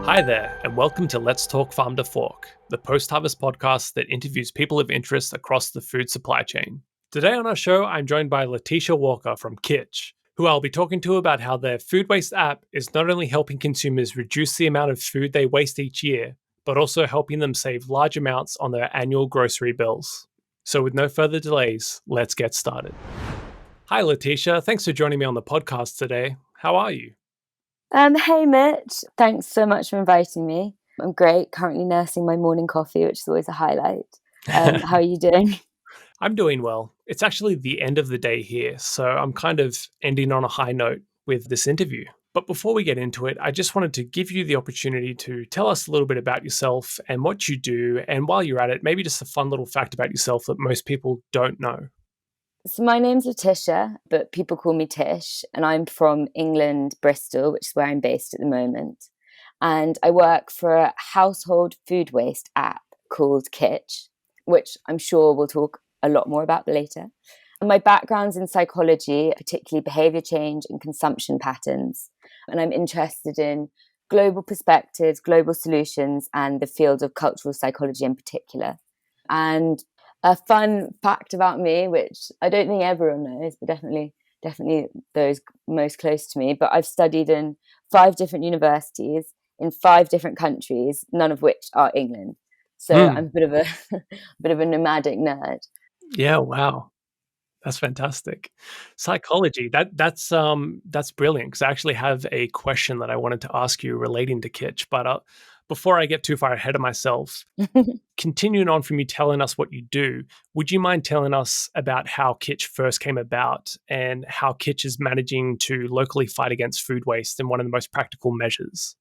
Hi there, and welcome to Let's Talk Farm to Fork, the PostHarvest podcast that interviews people of interest across the food supply chain. Today on our show, I'm joined by Letitia Walker from Kitche, who I'll be talking to about how their food waste app is not only helping consumers reduce the amount of food they waste each year, but also helping them save large amounts on their annual grocery bills. So with no further delays, let's get started. Hi Letitia, thanks for joining me on the podcast today. How are you? Hey Mitch, thanks so much for inviting me. I'm great, currently nursing my morning coffee, which is always a highlight. How are you doing? I'm doing well. It's actually the end of the day here, so I'm kind of ending on a high note with this interview. But before we get into it, I just wanted to give you the opportunity to tell us a little bit about yourself and what you do. And while you're at it, maybe just a fun little fact about yourself that most people don't know. So my name's Letitia, but people call me Tish, and I'm from England, Bristol, which is where I'm based at the moment. And I work for a household food waste app called Kitche, which I'm sure we'll talk a lot more about later. And my background's in psychology, particularly behavior change and consumption patterns. And I'm interested in global perspectives, global solutions, and the field of cultural psychology in particular. And a fun fact about me, which I don't think everyone knows, but definitely those most close to me. But I've studied in 5 different universities in 5 different countries, none of which are England. So I'm a bit of a bit of a nomadic nerd. Yeah, wow. That's fantastic. Psychology, that's brilliant because I actually have a question that I wanted to ask you relating to Kitch. But before I get too far ahead of myself, continuing on from you telling us what you do, would you mind telling us about how Kitch first came about and how Kitch is managing to locally fight against food waste in one of the most practical measures?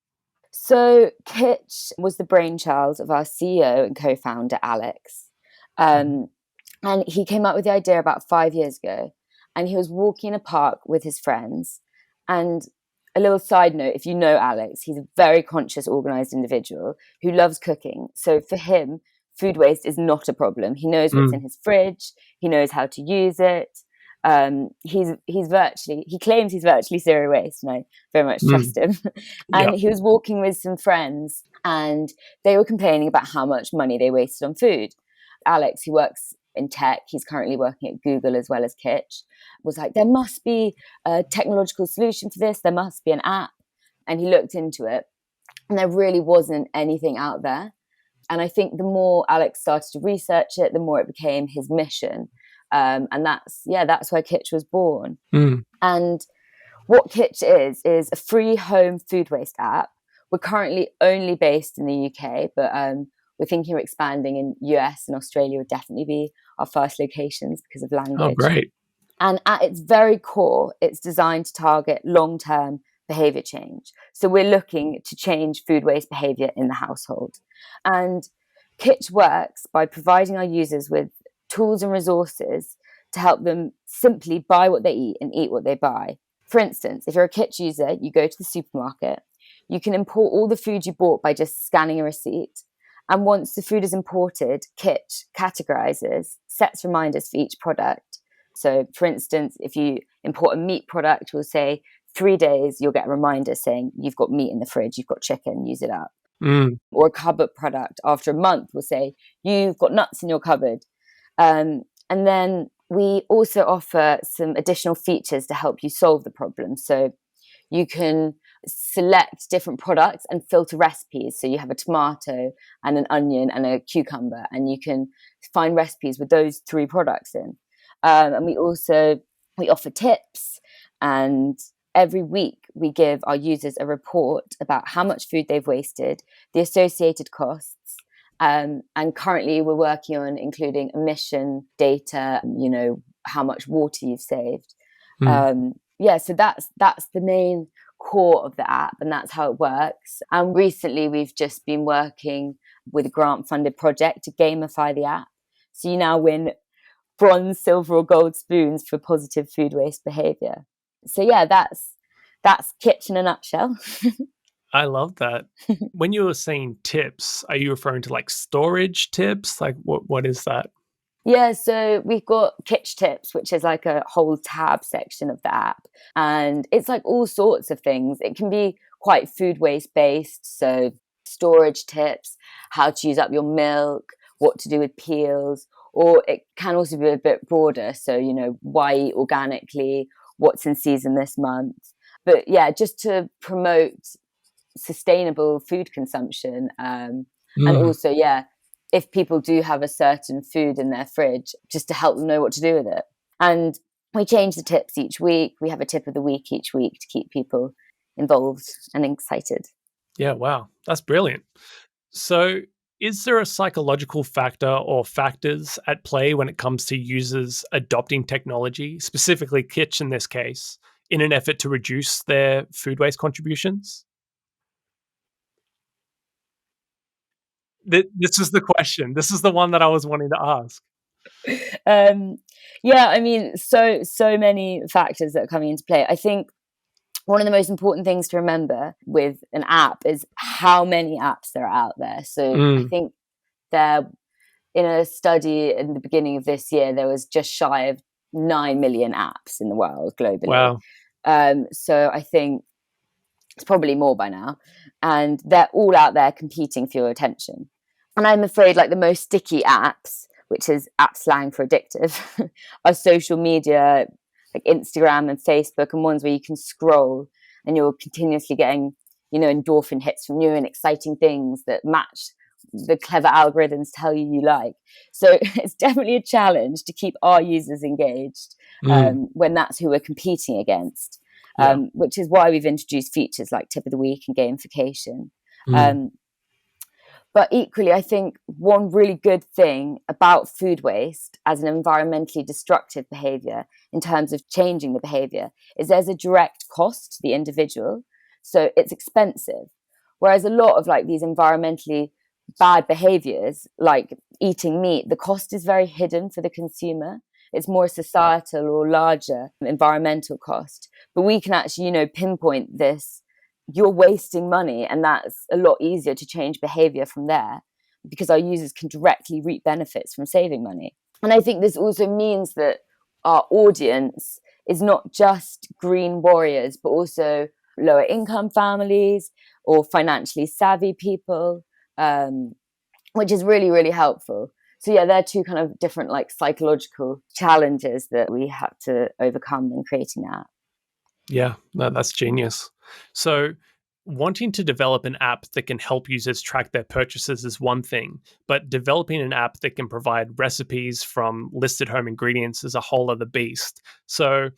So Kitch was the brainchild of our CEO and co-founder, Alex. Mhm. And he came up with the idea about 5 years ago. And he was walking in a park with his friends. And a little side note, if you know Alex, he's a very conscious, organized individual who loves cooking. So for him, food waste is not a problem. He knows what's in Mm, his fridge. He knows how to use it. He claims he's virtually zero waste, and I very much mm, trust him. yeah. And he was walking with some friends, and they were complaining about how much money they wasted on food. Alex, who works in tech, he's currently working at Google as well as Kitch, was like, there must be a technological solution for this. There must be an app. And he looked into it, and there really wasn't anything out there. And I think the more Alex started to research it, the more it became his mission. And that's where Kitch was born. Mm, And what Kitch is a free home food waste app. We're currently only based in the UK, but we're thinking of expanding in US and Australia would definitely be our first locations because of oh, language. great. And at its very core, it's designed to target long-term behavior change. So we're looking to change food waste behavior in the household. And Kitch works by providing our users with tools and resources to help them simply buy what they eat and eat what they buy. For instance, if you're a Kitch user, you go to the supermarket, you can import all the food you bought by just scanning a receipt. And once the food is imported, Kitch categorizes, sets reminders for each product. So, for instance, if you import a meat product, we'll say 3 days, you'll get a reminder saying you've got meat in the fridge, you've got chicken, use it up. Mm, Or a cupboard product, after a month, we'll say you've got nuts in your cupboard. And then we also offer some additional features to help you solve the problem. So you can select different products and filter recipes. So you have a tomato and an onion and a cucumber, and you can find recipes with those 3 products in. And we offer tips, and every week we give our users a report about how much food they've wasted, the associated costs. And currently we're working on including emission data, how much water you've saved. mm. So that's the main core of the app, and that's how it works. And recently we've just been working with a grant funded project to gamify the app. So you now win bronze, silver, or gold spoons for positive food waste behavior. So yeah, that's Kitch in a nutshell. I love that. When you were saying tips, are you referring to like storage tips? Like what is that? Yeah, so we've got Kitche tips, which is like a whole tab section of the app. And it's like all sorts of things. It can be quite food waste based. So storage tips, how to use up your milk, what to do with peels, or it can also be a bit broader. So, why eat organically, what's in season this month. But yeah, just to promote sustainable food consumption. And Mm. also, yeah, if people do have a certain food in their fridge, just to help them know what to do with it. And we change the tips each week. We have a tip of the week each week to keep people involved and excited. Yeah, wow. That's brilliant. So, is there a psychological factor or factors at play when it comes to users adopting technology, specifically Kitch in this case, in an effort to reduce their food waste contributions? This is the question. This is the one that I was wanting to ask. um, yeah, I mean, so many factors that are coming into play. I think one of the most important things to remember with an app is how many apps there are out there. So I Mm, think there, in a study in the beginning of this year, there was just shy of 9 million apps in the world globally. wow. So I think it's probably more by now. And they're all out there competing for your attention. And I'm afraid, like, the most sticky apps, which is app slang for addictive, are social media, like Instagram and Facebook, and ones where you can scroll and you're continuously getting, endorphin hits from new and exciting things that match the clever algorithms tell you like. So it's definitely a challenge to keep our users engaged Mm, when that's who we're competing against, yeah. which is why we've introduced features like tip of the week and gamification. Mm, Um, but equally, I think one really good thing about food waste as an environmentally destructive behavior in terms of changing the behavior is there's a direct cost to the individual. So it's expensive. Whereas a lot of like these environmentally bad behaviors, like eating meat, the cost is very hidden for the consumer. It's more societal or larger environmental cost. But we can actually, pinpoint this. You're wasting money, and that's a lot easier to change behavior from there because our users can directly reap benefits from saving money. And I think this also means that our audience is not just green warriors, but also lower income families or financially savvy people, um, which is really, really helpful. So yeah, they're two kind of different like psychological challenges that we had to overcome when creating that. yeah, no, that's genius. So, wanting to develop an app that can help users track their purchases is one thing, but developing an app that can provide recipes from listed home ingredients is a whole other beast. So,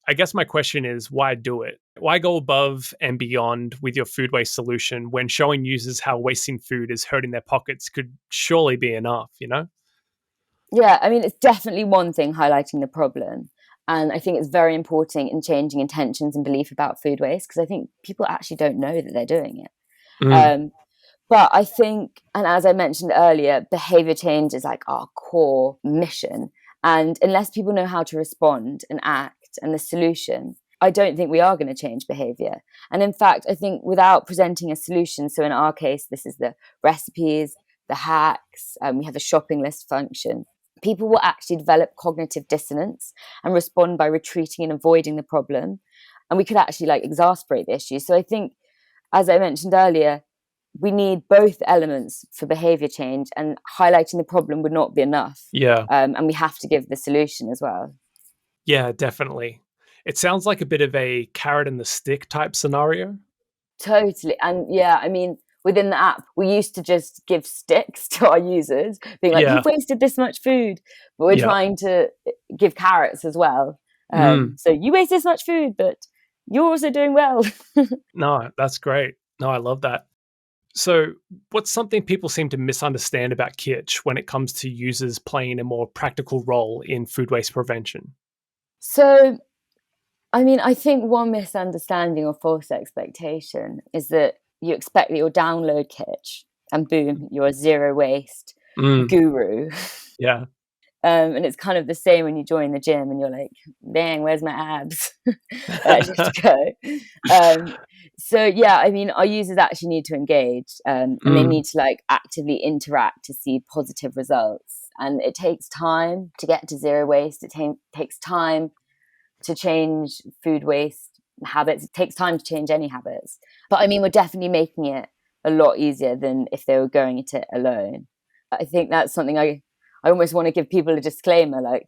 I guess my question is why do it? Why go above and beyond with your food waste solution when showing users how wasting food is hurting their pockets could surely be enough, you know? Yeah, I mean, it's definitely one thing highlighting the problem. And I think it's very important in changing intentions and belief about food waste because I think people actually don't know that they're doing it. Mm, Um, but I think, and as I mentioned earlier, behavior change is like our core mission. And unless people know how to respond and act and the solution, I don't think we are going to change behavior. And in fact, I think without presenting a solution, so in our case, this is the recipes, the hacks, we have a shopping list function. People will actually develop cognitive dissonance and respond by retreating and avoiding the problem. And we could actually like exasperate the issue. So I think, as I mentioned earlier, we need both elements for behavior change, and highlighting the problem would not be enough. yeah. And we have to give the solution as well. Yeah, definitely. It sounds like a bit of a carrot and the stick type scenario. Totally. And yeah, I mean, within the app, we used to just give sticks to our users, being like, Yeah. you've wasted this much food. But we're Yeah. trying to give carrots as well. Mm. So you waste this much food, but you're also doing well. No, that's great. No, I love that. So, what's something people seem to misunderstand about Kitch when it comes to users playing a more practical role in food waste prevention? So I mean, I think one misunderstanding or false expectation is that you expect that you'll download Kitch and boom, you're a zero waste Mm, guru. yeah. And it's kind of the same when you join the gym and you're like, dang, where's my abs? I actually have to go. Um, so yeah, I mean, our users actually need to engage, and they Mm, need to like actively interact to see positive results. and it takes time to get to zero waste. It takes time to change food waste habits. It takes time to change any habits. But I mean, we're definitely making it a lot easier than if they were going at it alone. I think that's something I almost want to give people a disclaimer, like,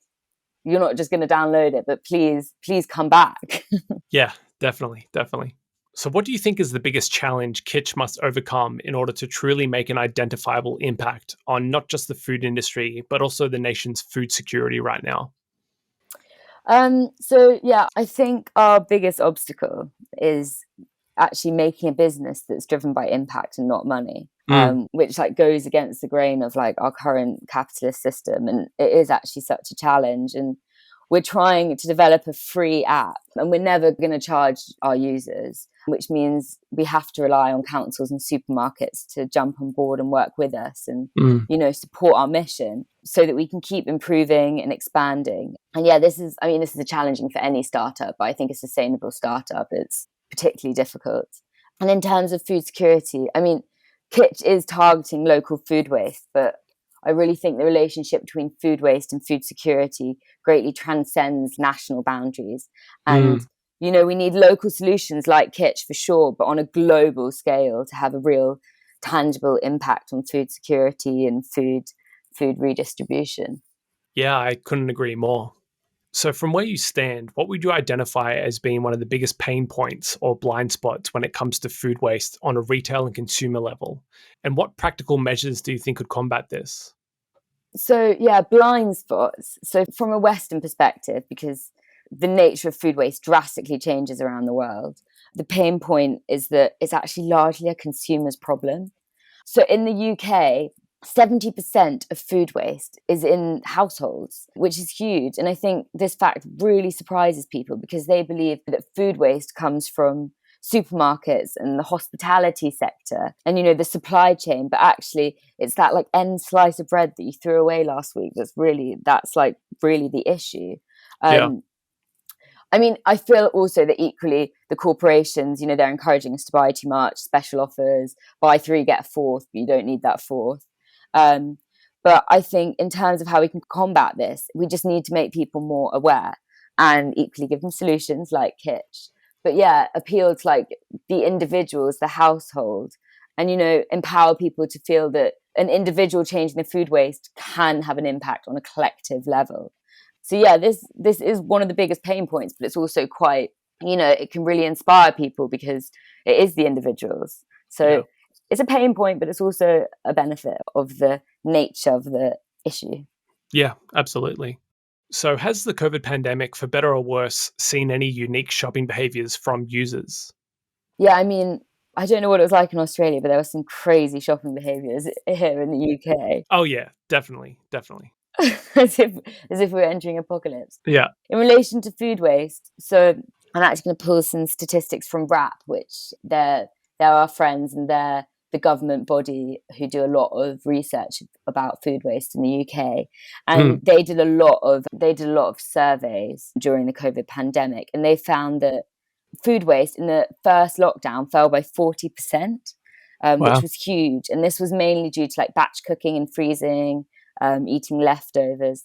you're not just going to download it, but please come back. Yeah, definitely, definitely. So, what do you think is the biggest challenge Kitch must overcome in order to truly make an identifiable impact on not just the food industry, but also the nation's food security right now? So yeah, I think our biggest obstacle is actually making a business that's driven by impact and not money, Mm, which like goes against the grain of like our current capitalist system, and it is actually such a challenge. And we're trying to develop a free app, and we're never going to charge our users, which means we have to rely on councils and supermarkets to jump on board and work with us and, mm, support our mission so that we can keep improving and expanding. And yeah, this is a challenging for any startup, but I think a sustainable startup is particularly difficult. And in terms of food security, I mean, Kitch is targeting local food waste, but I really think the relationship between food waste and food security greatly transcends national boundaries. And, mm. we need local solutions like Kitch for sure, but on a global scale to have a real tangible impact on food security and food redistribution. Yeah, I couldn't agree more. So, from where you stand, what would you identify as being one of the biggest pain points or blind spots when it comes to food waste on a retail and consumer level? And what practical measures do you think could combat this? So yeah, blind spots. So from a Western perspective, because the nature of food waste drastically changes around the world, the pain point is that it's actually largely a consumer's problem. So in the UK, 70% of food waste is in households, which is huge. And I think this fact really surprises people because they believe that food waste comes from supermarkets and the hospitality sector and, the supply chain. But actually, it's that like end slice of bread that you threw away last week that's like really the issue. Yeah. Um, I mean, I feel also that equally the corporations, they're encouraging us to buy too much, special offers, buy three, get a fourth, but you don't need that fourth. Um, but I think in terms of how we can combat this, we just need to make people more aware and equally give them solutions like Kitch. But yeah, appeal to like the individuals, the household, and, empower people to feel that an individual change in the food waste can have an impact on a collective level. So yeah, this is one of the biggest pain points, but it's also quite, it can really inspire people because it is the individuals. Yeah. So it's a pain point, but it's also a benefit of the nature of the issue. Yeah, absolutely. So, has the COVID pandemic, for better or worse, seen any unique shopping behaviors from users? Yeah, I mean, I don't know what it was like in Australia, but there were some crazy shopping behaviours here in the UK. Oh, yeah, definitely. Definitely. as if as if we were entering apocalypse. Yeah. In relation to food waste, so I'm actually going to pull some statistics from RAP, which they're our friends and they're the government body who do a lot of research about food waste in the UK, and Mm, they did a lot of surveys during the COVID pandemic, and they found that food waste in the first lockdown fell by 40%, which wow. was huge. And this was mainly due to like batch cooking and freezing, eating leftovers.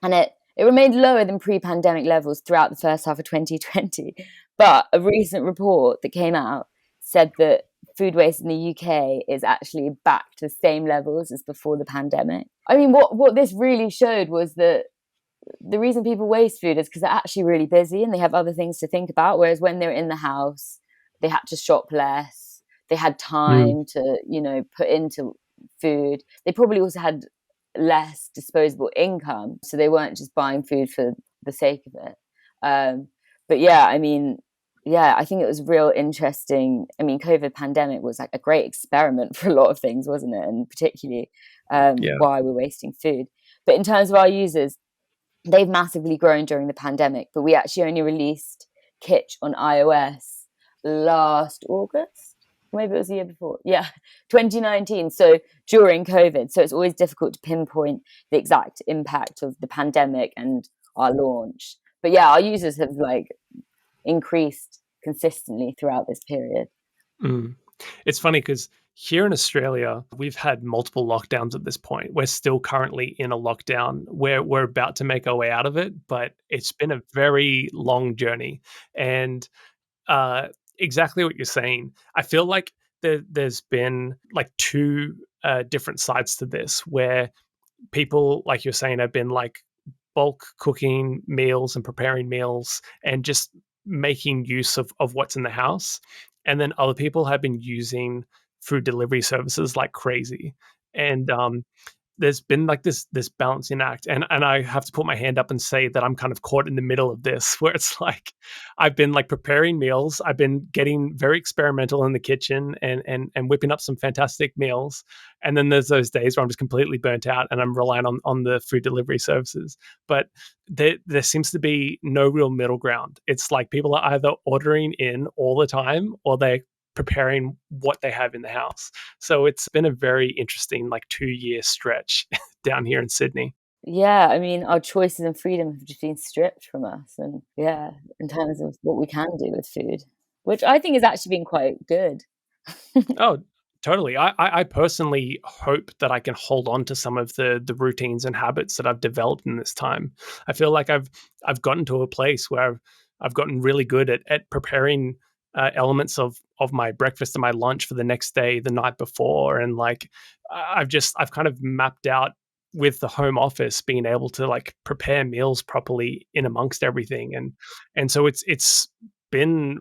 And it remained lower than pre-pandemic levels throughout the first half of 2020. But a recent report that came out said that food waste in the UK is actually back to the same levels as before the pandemic. I mean, what this really showed was that the reason people waste food is because they're actually really busy and they have other things to think about. Whereas when they're in the house, they had to shop less. They had Mm, time to, put into food. They probably also had less disposable income. So they weren't just buying food for the sake of it. But yeah, I mean, yeah, I think it was real interesting. I mean, COVID pandemic was like a great experiment for a lot of things, wasn't it? And particularly yeah. why we're wasting food. But in terms of our users, they've massively grown during the pandemic, but we actually only released Kitch on iOS last August. Maybe it was the year before. Yeah, 2019. So during COVID. So it's always difficult to pinpoint the exact impact of the pandemic and our launch. But yeah, our users have like increased consistently throughout this period. Mm. It's funny because Here in Australia, we've had multiple lockdowns at this point. We're still currently in a lockdown where we're about to make our way out of it, but it's been a very long journey. And uh, exactly what you're saying. I feel like there's been like two different sides to this where people, like you're saying, have been like bulk cooking meals and preparing meals and just making use of what's in the house. And then other people have been using food delivery services like crazy. And there's been like this balancing act, and I have to put my hand up and say that I'm kind of caught in the middle of this where it's like I've been like preparing meals, I've been getting very experimental in the kitchen and whipping up some fantastic meals, and then there's those days where I'm just completely burnt out and I'm relying on the food delivery services. But there seems to be no real middle ground. It's like people are either ordering in all the time or they're preparing what they have in the house. So it's been a very interesting like 2-year stretch down here in Sydney. Yeah, I mean, our choices and freedom have just been stripped from us, and yeah, in terms of what we can do with food, which I think has actually been quite good. Oh, totally. I personally hope that I can hold on to some of the routines and habits that I've developed in this time. I feel like I've gotten to a place where I've gotten really good at preparing elements of my breakfast and my lunch for the next day, the night before, and like I've kind of mapped out with the home office being able to like prepare meals properly in amongst everything, and so it's been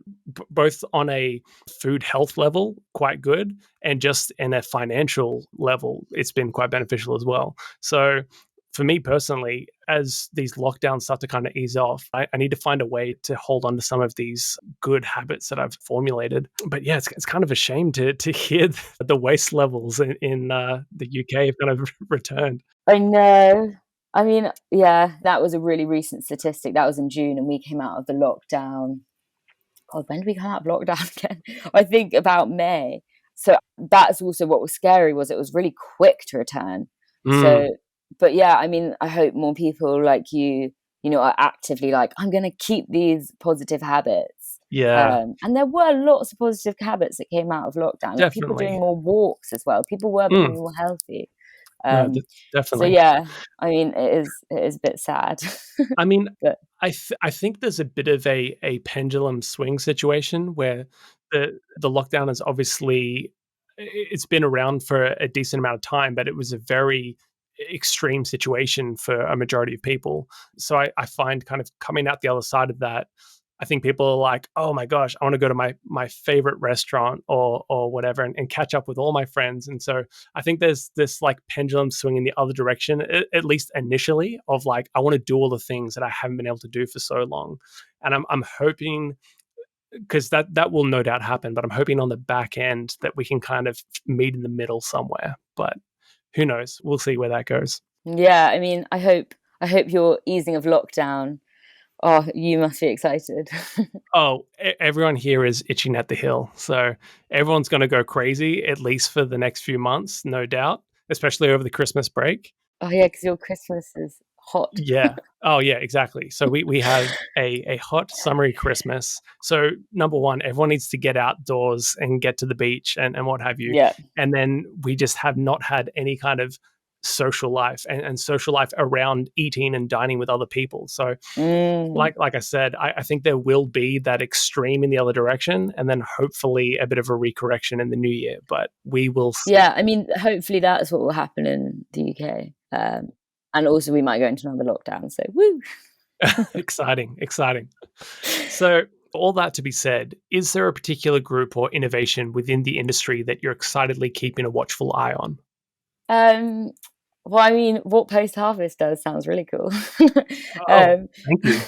both on a food health level quite good, and just in a financial level it's been quite beneficial as well. So for me personally, as these lockdowns start to kind of ease off, I need to find a way to hold on to some of these good habits that I've formulated. But yeah, it's kind of a shame to hear the waste levels in the UK have kind of returned. I know. I mean, yeah, that was a really recent statistic. That was in June, and we came out of the lockdown. God, when did we come out of lockdown again? I think about May. So that's also what was scary, was it was really quick to return. Mm, So, but yeah, I mean, I hope more people like you know, are actively like, I'm going to keep these positive habits. yeah, And there were lots of positive habits that came out of lockdown, like people doing definitely. more walks as well. People were Mm, becoming more healthy. no, Um, so definitely. yeah, I mean, it is a bit sad, I mean, but I think there's a bit of a pendulum swing situation where the lockdown is obviously it's been around for a decent amount of time, but it was a very extreme situation for a majority of people. So I find kind of coming out the other side of that, I think people are like, "Oh my gosh, I want to go to my favorite restaurant or whatever and catch up with all my friends." And so I think there's this like pendulum swing in the other direction, at least initially, of like I want to do all the things that I haven't been able to do for so long, and I'm hoping because that will no doubt happen, but I'm hoping on the back end that we can kind of meet in the middle somewhere. But who knows? We'll see where that goes. yeah, I mean, I hope your easing of lockdown. Oh, you must be excited. Oh, everyone here is itching at the hill. So everyone's going to go crazy, at least for the next few months, no doubt, especially over the Christmas break. Oh yeah, because your Christmas is hot. Yeah. Oh, yeah, exactly. So we have a hot summery Christmas. So number one, everyone needs to get outdoors and get to the beach and what have you. Yeah. And then we just have not had any kind of social life and social life around eating and dining with other people. So Mm. like I said, I think there will be that extreme in the other direction, and then hopefully a bit of a recorrection in the new year. But we will see. Yeah, I mean, hopefully that's what will happen in the UK. And also we might go into another lockdown. So woo. Exciting, exciting. So, all that to be said, is there a particular group or innovation within the industry that you're excitedly keeping a watchful eye on? Um, well, I mean, what PostHarvest does sounds really cool. Oh, um, thank you.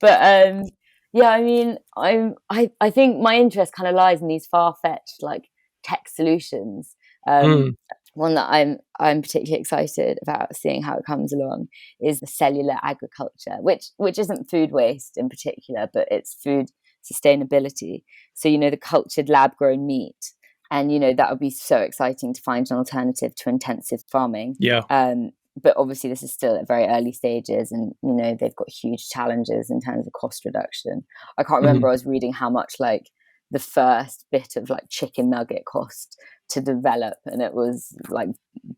but yeah, I mean, I think my interest kind of lies in these far-fetched like tech solutions. Mm, One that I'm particularly excited about seeing how it comes along is the cellular agriculture, which isn't food waste in particular, but it's food sustainability. So you know, the cultured lab grown meat, and you know that would be so exciting to find an alternative to intensive farming. yeah. But obviously, this is still at very early stages, and you know they've got huge challenges in terms of cost reduction. I can't remember. Mhm. I was reading how much like the first bit of like chicken nugget cost to develop, and it was like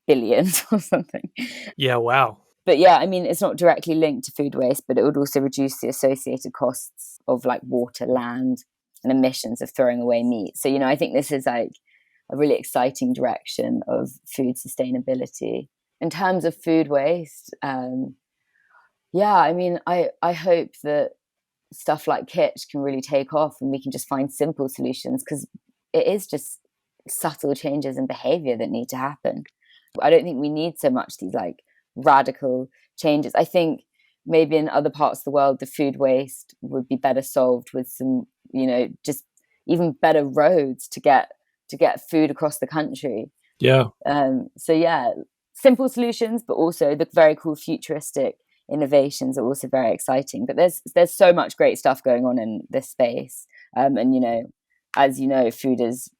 billions or something. Yeah, wow. But yeah, I mean, it's not directly linked to food waste, but it would also reduce the associated costs of like water, land, and emissions of throwing away meat. So, I think this is like a really exciting direction of food sustainability. In terms of food waste, yeah, I mean, I hope that stuff like Kitche can really take off and we can just find simple solutions, because it is just subtle changes in behavior that need to happen. I don't think we need so much these like radical changes. I think maybe in other parts of the world, the food waste would be better solved with some, just even better roads to get food across the country. Yeah. So yeah, simple solutions, but also the very cool futuristic innovations are also very exciting. But there's so much great stuff going on in this space. And as you know, food is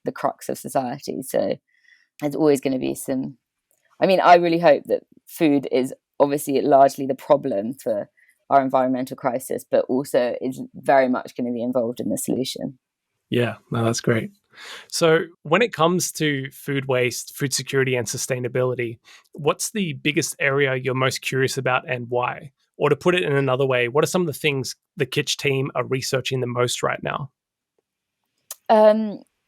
the crux of society. So there's always going to be some. I mean, I really hope that food is obviously largely the problem for our environmental crisis, but also is very much going to be involved in the solution. Yeah, no, that's great. So, when it comes to food waste, food security, and sustainability, what's the biggest area you're most curious about and why? Or to put it in another way, what are some of the things the Kitche team are researching the most right now?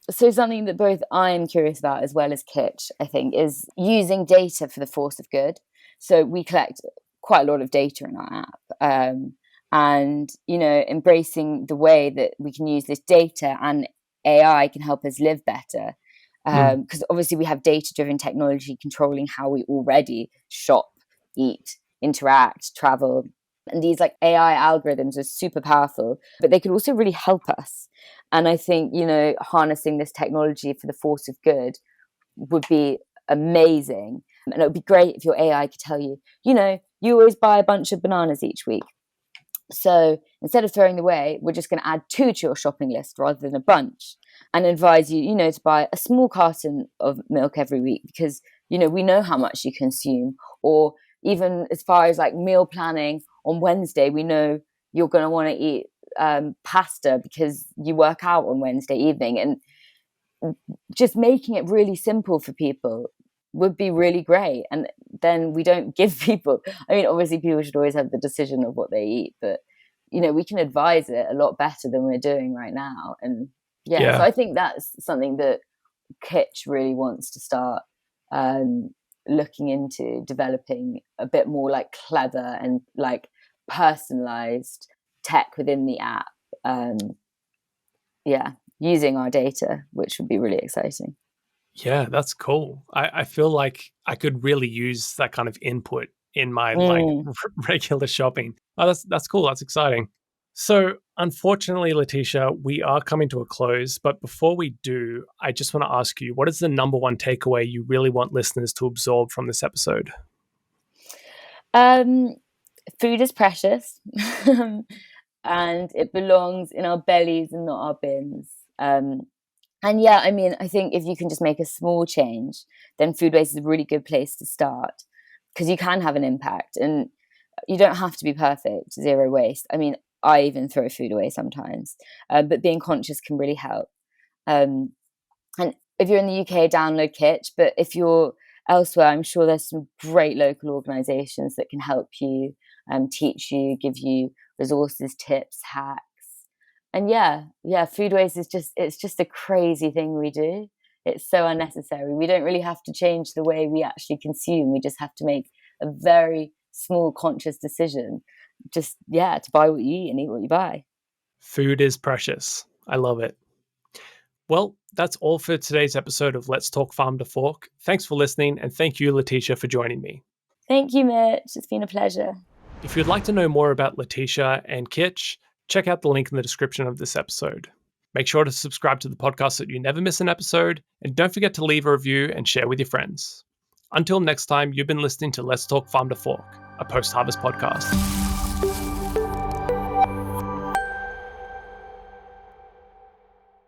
So something that both I'm curious about as well as Kitche, I think, is using data for the force of good. So we collect quite a lot of data in our app, and embracing the way that we can use this data, and AI can help us live better. Because obviously we have data-driven technology controlling how we already shop, eat, interact, travel. And these like AI algorithms are super powerful, but they could also really help us. And I think, harnessing this technology for the force of good would be amazing. And it would be great if your AI could tell you, you always buy a bunch of bananas each week. So instead of throwing them away, we're just going to add 2 to your shopping list rather than a bunch, and advise you, to buy a small carton of milk every week because, we know how much you consume. Or even as far as like meal planning, on Wednesday, we know you're going to want to eat pasta because you work out on Wednesday evening. And just making it really simple for people would be really great. And then we don't give people, I mean, obviously people should always have the decision of what they eat, but we can advise it a lot better than we're doing right now. And yeah. So I think that's something that Kitche really wants to start looking into, developing a bit more like clever and like personalized tech within the app. Using our data, which would be really exciting. Yeah, that's cool. I feel like I could really use that kind of input in my regular shopping. Oh, that's cool. That's exciting. So, unfortunately, Letitia, we are coming to a close. But before we do, I just want to ask you, what is the number one takeaway you really want listeners to absorb from this episode? Food is precious, and it belongs in our bellies and not our bins. And yeah, I mean, I think if you can just make a small change, then food waste is a really good place to start, because you can have an impact and you don't have to be perfect, zero waste. I mean, I even throw food away sometimes, but being conscious can really help. And if you're in the UK, download Kitche, but if you're elsewhere, I'm sure there's some great local organisations that can help you, teach you, give you resources, tips, hacks. And yeah, food waste is just a crazy thing we do. It's so unnecessary. We don't really have to change the way we actually consume. We just have to make a very small conscious decision. Just, to buy what you eat and eat what you buy. Food is precious. I love it. Well, that's all for today's episode of Let's Talk Farm to Fork. Thanks for listening, and thank you, Letitia, for joining me. Thank you, Mitch. It's been a pleasure. If you'd like to know more about Letitia and Kitche, check out the link in the description of this episode. Make sure to subscribe to the podcast so you never miss an episode, and don't forget to leave a review and share with your friends. Until next time, you've been listening to Let's Talk Farm to Fork, a post-harvest podcast.